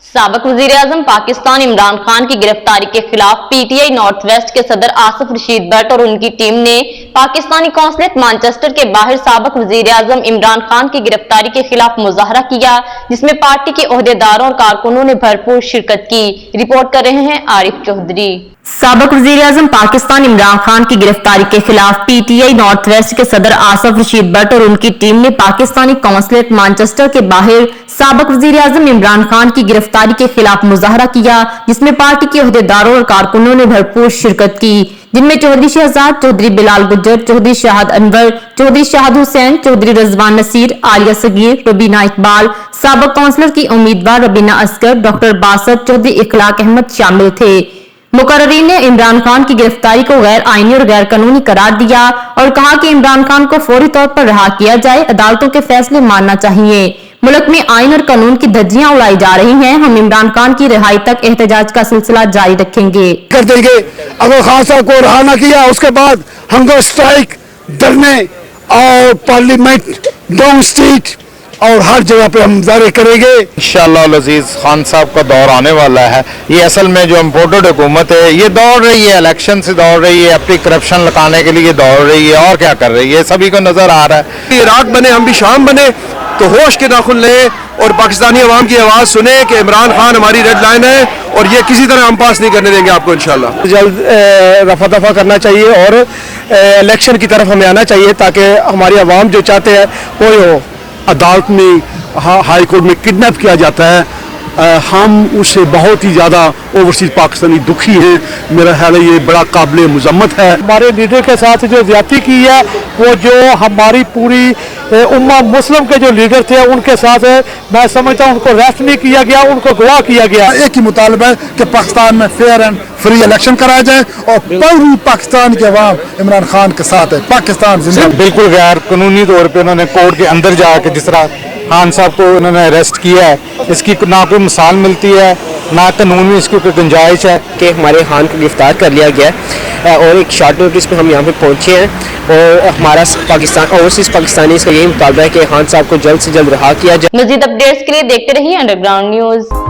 साबिक वज़ीर-ए-आज़म पाकिस्तान इमरान खान की गिरफ्तारी के खिलाफ पीटीआई नॉर्थ वेस्ट के सदर आसिफ रशीद भट्ट और उनकी टीम ने पाकिस्तानी कौंसलेट मैनचेस्टर के बाहर साबिक वज़ीर-ए-आज़म इमरान खान की गिरफ्तारी के खिलाफ मुजाहरा किया, जिसमें पार्टी के ओहदेदारों और कारकुनों ने भरपूर शिरकत की। रिपोर्ट कर रहे हैं आरिफ चौधरी। साबिक वज़ीर-ए-आज़म पाकिस्तान इमरान खान की गिरफ्तारी के खिलाफ पीटीआई नॉर्थ वेस्ट के सदर आसिफ रशीद भट्ट और उनकी टीम ने पाकिस्तानी कौंसलेट मैनचेस्टर के बाहर साबिक वज़ीर-ए-आज़म इमरान खान की गिरफ्तारी के खिलाफ मुजाहरा किया, जिसमें पार्टी के ओहदेदारों और कारकुनों ने भरपूर शिरकत की, जिनमें चौधरी शहजाद, चौधरी बिलाल गुज्जर, चौधरी शाहद अनवर, चौधरी शाहद हुसैन, चौधरी रजवान नसीर, आलिया सगीर, रबीना इकबाल, साबिक कौंसलर की उम्मीदवार रबीना असगर, डॉक्टर बासत, चौधरी इखलाक अहमद शामिल थे। मुकर्रीन ने इमरान खान की गिरफ्तारी को गैर आईनी और गैर कानूनी करार दिया और कहा कि इमरान खान को फौरी तौर पर रहा किया जाए, अदालतों के फैसले मानना चाहिए। मुल्क में आइन और कानून की धज्जियां उड़ाई जा रही हैं, हम इमरान खान की रिहाई तक एहतजाज का सिलसिला जारी रखेंगे। कर देंगे अगर खान साहब को रहा न किया, उसके बाद हंगर स्ट्राइक, धरने और पार्लियामेंट, डाउन स्ट्रीट और हर जगह पे हम मुजाहरे करेंगे। इंशाअल्लाह अजीज खान साहब का दौर आने वाला है। ये असल में जो इम्पोर्टेड हुकूमत है ये दौड़ रही है, इलेक्शन से दौड़ रही है, अपनी करप्शन लगाने के लिए दौड़ रही है, और क्या कर रही है, सभी को नजर आ रहा है। इराक बने हम भी शाम बने, तो होश के नाखुन लें और पाकिस्तानी अवाम की आवाज़ सुने कि इमरान खान हमारी रेड लाइन है और ये किसी तरह हम पास नहीं करने देंगे आपको इंशाल्लाह। जल्द रफा दफा करना चाहिए और इलेक्शन की तरफ हमें आना चाहिए ताकि हमारी आवाम जो चाहते हैं वो हो। अदालत में, हाई कोर्ट में किडनैप किया जाता है, हम उससे बहुत ही ज़्यादा ओवरसीज पाकिस्तानी दुखी हैं। मेरा ख्याल है ये बड़ा काबिल मुज़म्मत है। हमारे लीडर के साथ जो ज्यादती की है वो जो हमारी पूरी उम्मा मुस्लिम के जो लीडर थे उनके साथ है, मैं समझता हूँ उनको रेस्ट नहीं किया गया, उनको गवाह किया गया। एक ही मुतालबा है कि पाकिस्तान में फेयर एंड फ्री इलेक्शन कराया जाए और पूरी पाकिस्तान के अवाम इमरान खान के साथ है। पाकिस्तान बिल्कुल गैर कानूनी तौर पर उन्होंने कोर्ट के अंदर जाकर जिस तरह खान साहब को उन्होंने अरेस्ट किया है, इसकी ना कोई मिसाल मिलती है, ना कानून में इसकी कोई गुंजाइश है कि हमारे खान को गिरफ्तार कर लिया गया है और एक शॉर्ट नोटिस पे हम यहाँ पे पहुँचे हैं और हमारा पाकिस्तान ओवरसीज पाकिस्तानी का यही मुतालबा है कि खान साहब को जल्द से जल्द रहा किया जाए। मज़ीद अपडेट्स के लिए देखते रहिए अंडरग्राउंड न्यूज़।